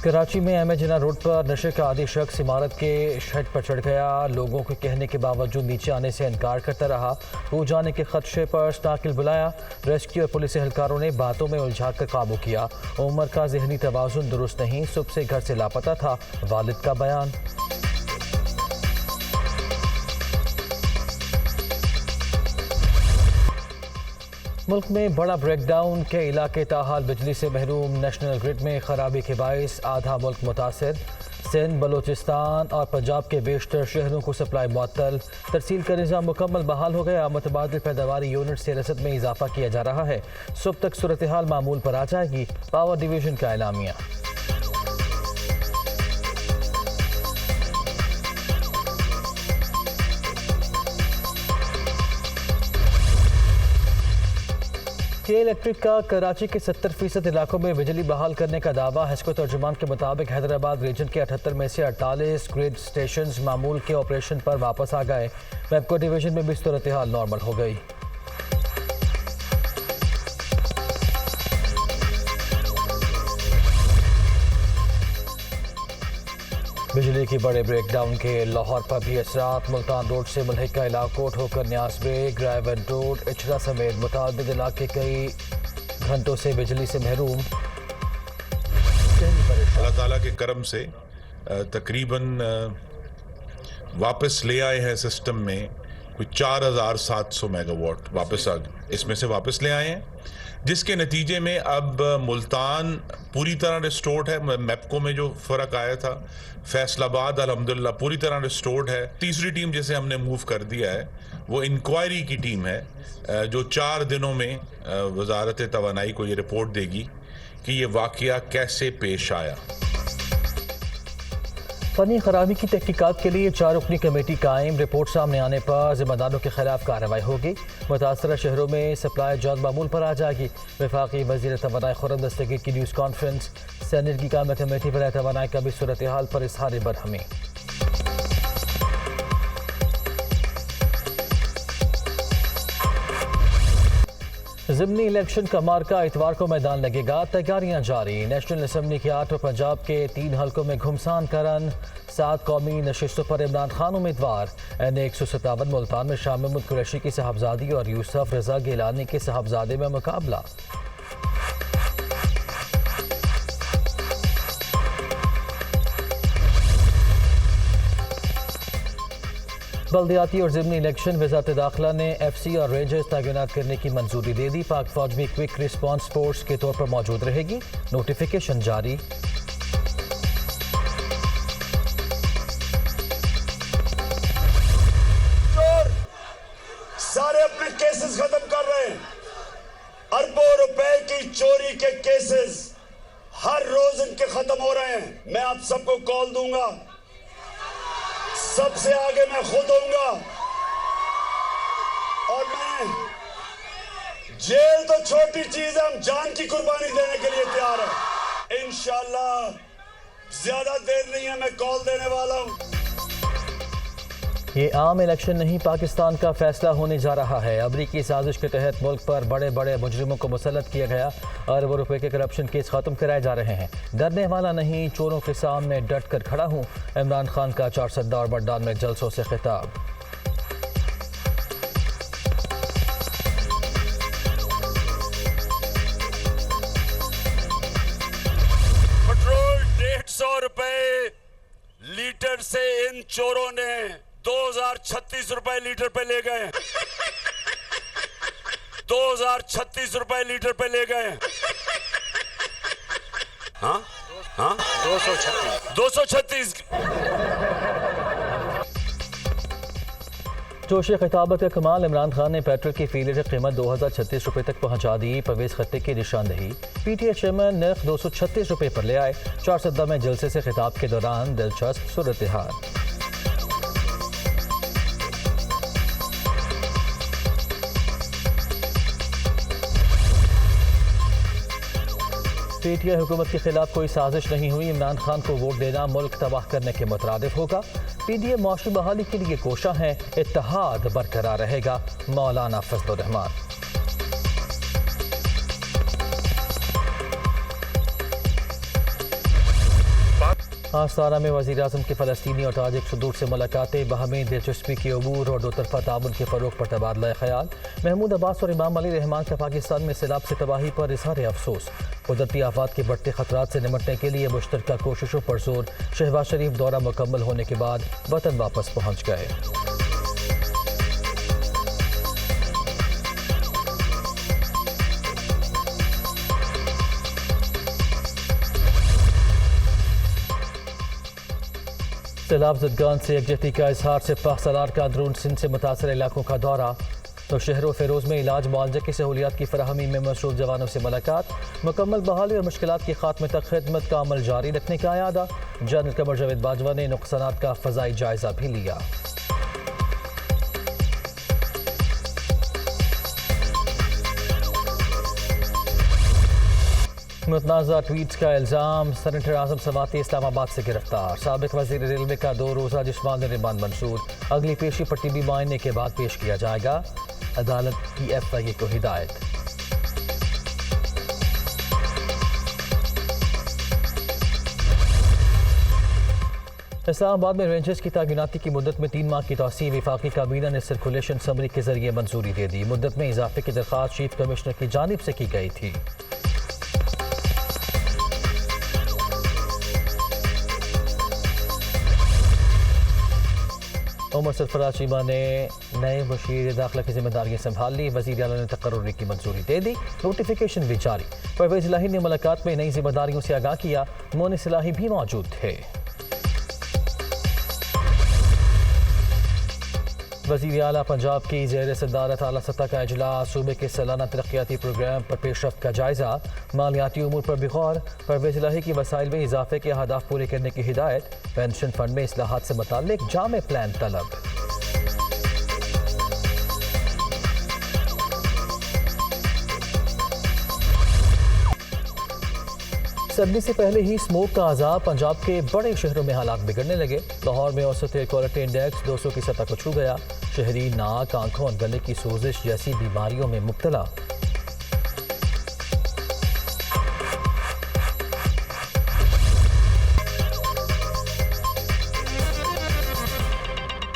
कराची में अहमद जिन्ना रोड पर नशे का आदी शख्स इमारत के छत पर चढ़ गया। लोगों के कहने के बावजूद नीचे आने से इनकार करता रहा। टूट जाने के खदशे पर स्टाकिल बुलाया। रेस्क्यू और पुलिस एहलकारों ने बातों में उलझा कर काबू किया। उमर का जहनी तवाजुन दुरुस्त नहीं, सुबह से घर से लापता था, वालिद का बयान। मुल्क में बड़ा ब्रेकडाउन के इलाके ताहाल बिजली से महरूम। नेशनल ग्रिड में खराबी के बाइस आधा मुल्क मुतासर। सिंध, बलोचिस्तान और पंजाब के बेशतर शहरों को सप्लाई मुअत्तल। तरसील का निज़ाम मुकम्मल बहाल हो गया। मुतबादिल पैदावारी यूनिट से रसद में इजाफा किया जा रहा है। सुबह तक सूरत हाल मामूल पर आ जाएगी, पावर डिवीजन का एलामिया। के इलेक्ट्रिक का कराची के 70% इलाकों में बिजली बहाल करने का दावा। हिस्को तर्जुमान के मुताबिक हैदराबाद रीजन के 78 में से 48 ग्रिड स्टेशन मामूल के ऑपरेशन पर वापस आ गए। वेबको डिवीजन में भी सूरत हाल नॉर्मल हो गई। बिजली की बड़े ब्रेकडाउन के लाहौर पर भी असरात। मुल्तान रोड से मुल्हिका इलाकों होकर न्यास ब्रेक, रायवन रोड, इचरा समेत मुताबिद इलाके कई घंटों से बिजली से महरूम। अल्लाह ताला के करम से तकरीबन वापस ले आए हैं सिस्टम में कोई 4700 मेगावाट वापस इसमें से वापस ले आए हैं, जिसके नतीजे में अब मुल्तान पूरी तरह रिस्टोर्ड है। मैपको में जो फ़र्क आया था, फैसलाबाद अल्हम्दुलिल्लाह पूरी तरह रिस्टोर्ड है। तीसरी टीम जिसे हमने मूव कर दिया है वो इंक्वायरी की टीम है, जो 4 दिनों में वजारत तवानाई को ये रिपोर्ट देगी कि ये वाक़या कैसे पेश आया। फनी खराबी की तहकीकात के लिए 4 रुकनी कमेटी कायम। रिपोर्ट सामने आने पर जिम्मेदारों के खिलाफ कार्रवाई होगी। मुतासरा शहरों में सप्लाई जल्द मामूल पर आ जाएगी। वफाकी वज़ीर तवानाई खुर्रम दस्तगीर की न्यूज़ कॉन्फ्रेंस। सेनेट की कायम कमेटी पर तवानाई का भी सूरत हाल पर इज़हार बरहमी। ज़िमनी इलेक्शन का मार्का इतवार को मैदान लगेगा। तैयारियां जारी। नेशनल असम्बली के 8 और पंजाब के 3 हल्कों में घुमसान का रन। 7 कौमी नशिस्तों पर इमरान खान उम्मीदवार। N157 मुल्तान में शाह महमूद कुरैशी की साहबजादी और यूसुफ रजा गिलानी के साहबजादे में मुकाबला। बल्दियाती और ज़िमनी इलेक्शन वज़ारत दाखिला ने FC और रेंजर्स तैनात करने की मंजूरी दे दी। पाक फौज भी क्विक रिस्पांस फोर्स के तौर पर मौजूद रहेगी। नोटिफिकेशन जारी। सारे अपने केसेस खत्म कर रहे हैं। अरबों रुपए की चोरी के केसेस हर रोज इनके खत्म हो रहे हैं। मैं आप सबको कॉल दूंगा, सबसे आगे मैं खुद होऊंगा, और मैं जेल तो छोटी चीज है, हम जान की कुर्बानी देने के लिए तैयार है। इंशाल्लाह ज्यादा देर नहीं है, मैं कॉल देने वाला हूं। ये आम इलेक्शन नहीं, पाकिस्तान का फैसला होने जा रहा है। अमरीकी साजिश के तहत मुल्क पर बड़े बड़े मुजरिमों को मुसल्लत किया गया। अरबों रुपए के करप्शन केस खत्म कराए जा रहे हैं। डरने वाला नहीं, चोरों के सामने डट कर खड़ा हूँ। इमरान खान का 4 सद्दा और बड्डान में जलसों से खिताब। पेट्रोल 150 रुपए लीटर से इन चोरों ने 2036 रुपए लीटर पे ले गए। 2036 रुपए लीटर पे ले गए। हाँ 236 जोश खिताबत का कमाल। इमरान खान ने पेट्रोल की फी लीटर कीमत 2036 रुपये तक पहुंचा दी। परवेज खत्ते की निशानदही। PTI चेयरमैन नर्ख 236 रुपये पर ले आए। 4 सद्दा में जलसे से खिताब के दौरान दिलचस्प सूरत हाल। PTI हुकूमत के खिलाफ कोई साजिश नहीं हुई। इमरान खान को वोट देना मुल्क तबाह करने के मुतरादिफ होगा। PDM माशी बहाली के लिए कोशा है, इत्तेहाद बरकरार रहेगा। मौलाना फजलुर रहमान। आस्ताना में वज़ीर-ए-आज़म की फ़लस्तीनी और ताजिक सदूर से मुलाकातें, बाहमी दिलचस्पी के अबूर और दो तरफ़ा ताउन के फ़रोग़ पर तबादला ख़याल। महमूद अब्बास और इमाम अली रहमान का पाकिस्तान में सैलाब से तबाही पर इज़हार अफसोस। कुदरती आफ़ात के बढ़ते ख़तरात से निमटने के लिए मुश्तरका कोशिशों पर जोर। शहबाज शरीफ दौरा मुकम्मल होने के बाद वतन वापस पहुँच गए। सैलाब ज़दगान से यकजहती का इजहार। सिपह सलार का अंदरून सिंध से मुतासर इलाकों का दौरा। तो शहरों फेरोज़ में इलाज मुआवजे की सहूलियात की फराहमी में मसरूफ़ जवानों से मुलाकात। मुकम्मल बहाली और मुश्किलात के खात्मे तक खिदमत का अमल जारी रखने का अयादा। जनरल कमर जावेद बाजवा ने नुकसानात का फ़ज़ाई जायज़ा भी लिया। मुतनाज़ा ट्वीट्स का इल्ज़ाम। सेनेटर आज़म सवाती इस्लामाबाद से गिरफ्तार। साबिक़ वज़ीर रेलवे का 2 रोज़ा जिस्मानी रिमांड मंजूर। अगली पेशी पट्टी भी मायने के बाद पेश किया जाएगा। अदालत की FIA को हिदायत। इस्लामाबाद में रेंजर्स की तैनाती की मुद्दत में 3 माह की तौसीह। वफाकी काबीना ने सर्कुलेशन समरी के जरिए मंजूरी दे दी। मुद्दत में इजाफे की दरख्वास्त चीफ कमिश्नर की जानिब से की गई थी। उमर सरफराज चीमा ने नए मुशीर दाखिला की जिम्मेदारियां संभाल ली। वज़ीर आला ने तकर्रुरी की मंजूरी दे दी। नोटिफिकेशन भी जारी। परवेज़ इलाही ने मुलाकात में नई जिम्मेदारियों से आगाह किया। मोनिस इलाही भी मौजूद थे। वज़ीर आला पंजाब की ज़ेर सदारत आला सतह का इजलास। सूबे के सालाना तरक्याती प्रोग्राम पर पेशरफ्त का जायज़ा। मालियाती उमूर पर भी गौर। परवेज़ इलाही की वसाइल में इजाफे के अहदाफ पूरे करने की हिदायत। पेंशन फंड में इस्लाहात से मुताल्लिक जामे प्लान तलब। सर्दी से पहले ही स्मोक का अजाब। पंजाब के बड़े शहरों में हालात बिगड़ने लगे। लाहौर में औसत एयर क्वालिटी इंडेक्स 200 की सतह को छू गया। शहरी नाक, आंखों और गले की सोजिश जैसी बीमारियों में मुब्तला।